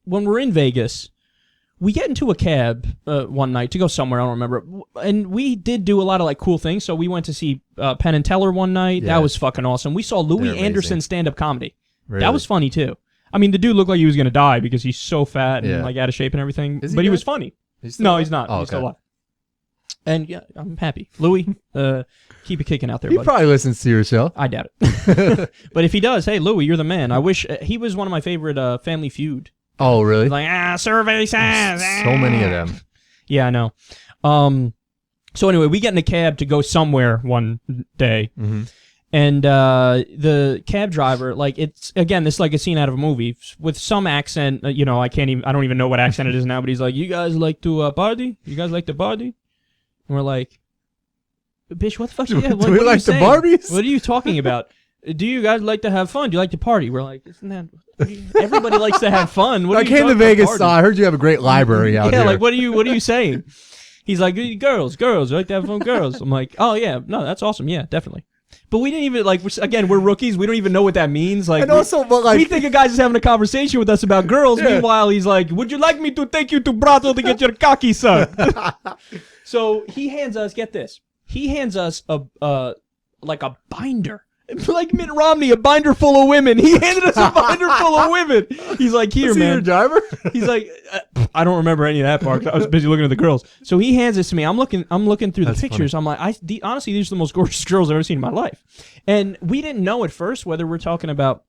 when we're in Vegas, we get into a cab one night to go somewhere, I don't remember. And we did do a lot of like cool things. So we went to see Penn and Teller one night. Yeah. That was fucking awesome. We saw Louis Anderson stand-up comedy. Really? That was funny too. I mean, the dude looked like he was going to die because he's so fat and like out of shape and everything. But he was funny. No, he's not. He's still alive. And yeah, I'm happy. Louis, keep it kicking out there, buddy. He probably listens to your show. I doubt it. But if he does, hey, Louis, you're the man. I wish he was one of my favorite Family Feud. Oh, really? Like, survey says. So many of them. Yeah, I know. So anyway, we get in a cab to go somewhere one day. Mm-hmm. And the cab driver, like, it's, again, this is like a scene out of a movie with some accent. I don't even know what accent it is now, but he's like, you guys like to party? You guys like to party? And we're like, bitch, what the fuck? Do we like the Barbies? What are you talking about? Do you guys like to have fun? Do you like to party? We're like, isn't that... Everybody likes to have fun. I came to Vegas, I heard you have a great library out here. Yeah, like, what are you saying? He's like, girls, you like to have fun, girls. I'm like, oh, yeah, no, that's awesome. Yeah, definitely. But we didn't even, like, we're rookies. We don't even know what that means. Like, and also, but like, we think a guy's just having a conversation with us about girls. Yeah. Meanwhile, he's like, would you like me to take you to brothel to get your cocky sucked? So he hands us, get this, like a binder. Like Mitt Romney, a binder full of women. He handed us a binder full of women. He's like, here, man. Your driver? He's like, I don't remember any of that part 'cause I was busy looking at the girls. So he hands this to me. I'm looking through the pictures. Funny. I'm like, honestly, these are the most gorgeous girls I've ever seen in my life. And we didn't know at first whether we're talking about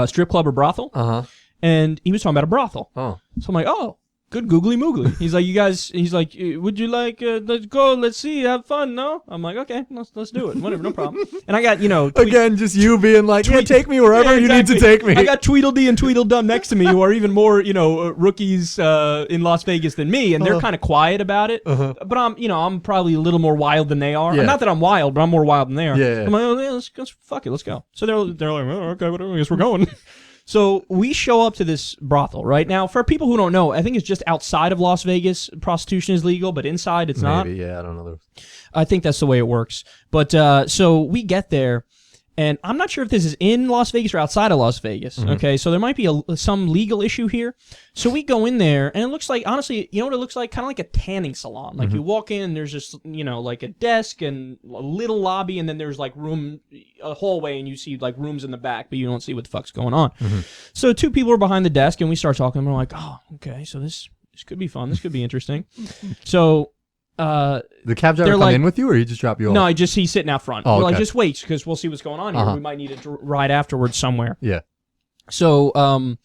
strip club or brothel. Uh-huh. And he was talking about a brothel. Oh. So I'm like, oh. Good googly moogly. He's like, you guys. He's like, would you like? Let's go. Let's see. Have fun. No. I'm like, okay. Let's do it. Whatever. No problem. And I got again, just you being like, take me wherever you need to take me. I got Tweedledee and Tweedledum next to me, who are even more rookies in Las Vegas than me, and they're kind of quiet about it. Uh-huh. But I'm probably a little more wild than they are. Yeah. Not that I'm wild, but I'm more wild than they are. Yeah. I'm like, oh, yeah, let's fuck it. Let's go. So they're like, oh, okay, whatever. I guess we're going. So we show up to this brothel, right? Now, for people who don't know, I think it's just outside of Las Vegas, prostitution is legal, but inside it's not. Maybe, yeah, I don't know. I think that's the way it works. But so we get there, and I'm not sure if this is in Las Vegas or outside of Las Vegas, okay? So there might be some legal issue here. So we go in there, and it looks like, honestly, you know what it looks like? Kind of like a tanning salon. Like you walk in, and there's just, like a desk and a little lobby, and then there's like a hallway, and you see like rooms in the back, but you don't see what the fuck's going on. So two people are behind the desk, and we start talking, and we're like, oh, okay, so this could be fun. This could be interesting. So... the cab driver come in with you, or he just drop you off? No, he's sitting out front. We're like, just wait, because we'll see what's going on here. We might need a ride afterwards somewhere. Yeah. So,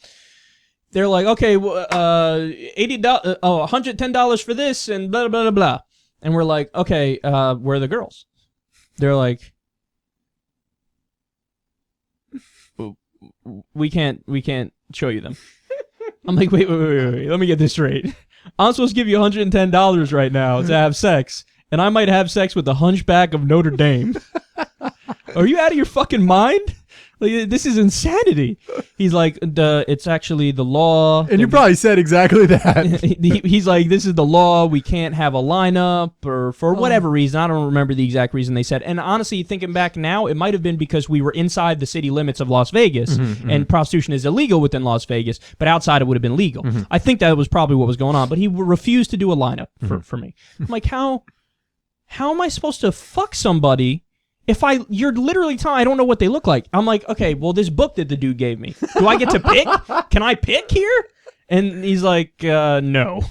they're like, okay, $80, $110 for this, and blah blah blah blah. And we're like, okay, where are the girls? They're like, we can't show you them. I'm like, wait, let me get this straight. I'm supposed to give you $110 right now to have sex, and I might have sex with the Hunchback of Notre Dame. Are you out of your fucking mind? Like, this is insanity. He's like, it's actually the law. And you probably said exactly that. He's like, this is the law. We can't have a lineup, or for whatever reason. I don't remember the exact reason they said. And honestly, thinking back now, it might have been because we were inside the city limits of Las Vegas, and prostitution is illegal within Las Vegas, but outside it would have been legal. I think that was probably what was going on. But he refused to do a lineup for me. I'm like, how am I supposed to fuck somebody if you're literally telling I don't know what they look like? I'm like, okay, well, this book that the dude gave me, do I get to pick? Can I pick here? And he's like, no.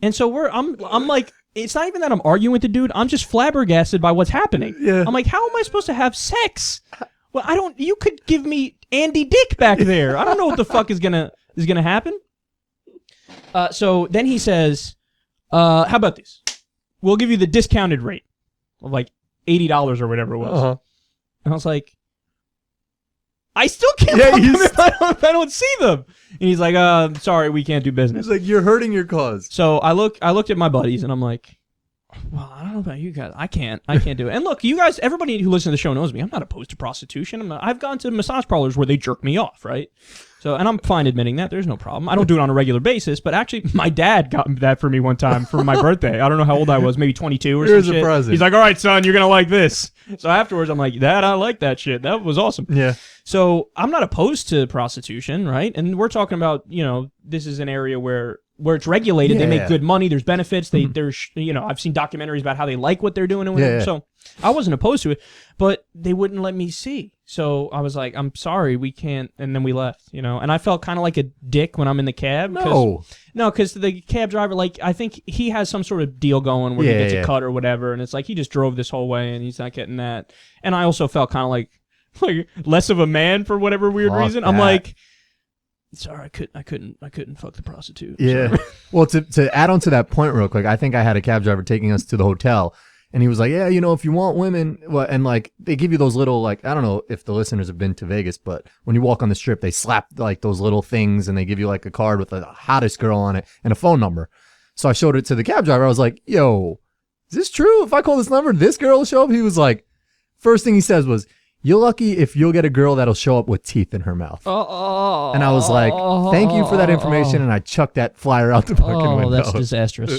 And so I'm like, it's not even that I'm arguing with the dude. I'm just flabbergasted by what's happening. Yeah. I'm like, how am I supposed to have sex? Well, you could give me Andy Dick back there. I don't know what the fuck is gonna happen. So then he says, how about this? We'll give you the discounted rate of like $80 or whatever it was. And I was like, I still can't if I don't see them. And he's like, sorry, we can't do business. He's like, you're hurting your cause. So I looked at my buddies, and I'm like, well, I don't know about you guys. I can't do it. And look, you guys, everybody who listens to the show knows me. I'm not opposed to prostitution. I've gone to massage parlors where they jerk me off, right? So, and I'm fine admitting that. There's no problem. I don't do it on a regular basis, but actually, my dad got that for me one time for my birthday. I don't know how old I was, maybe 22 or Here's some a shit. present. He's like, all right, son, you're going to like this. So afterwards, I'm like, Dad, I like that shit. That was awesome. Yeah. So I'm not opposed to prostitution, right? And we're talking about, this is an area where it's regulated. They make good money. There's benefits. There's, I've seen documentaries about how they like what they're doing and whatever. So I wasn't opposed to it, but they wouldn't let me see. So I was like, I'm sorry, we can't. And then we left, and I felt kind of like a dick when I'm in the cab. No, because the cab driver, I think he has some sort of deal going where he gets a cut or whatever. And it's like, he just drove this whole way and he's not getting that. And I also felt kind of like less of a man for whatever weird reason. I'm like, sorry, I couldn't fuck the prostitute. Yeah. Well, to add on to that point real quick, I think I had a cab driver taking us to the hotel, and he was like, yeah, if you want women, and they give you those little, I don't know if the listeners have been to Vegas, but when you walk on the strip, they slap those little things and they give you a card with the hottest girl on it and a phone number. So I showed it to the cab driver. I was like, yo, is this true? If I call this number, this girl will show up? He was like, first thing he says was, you're lucky if you'll get a girl that'll show up with teeth in her mouth. And I was like, thank you for that information. And I chucked that flyer out the fucking window. That's disastrous.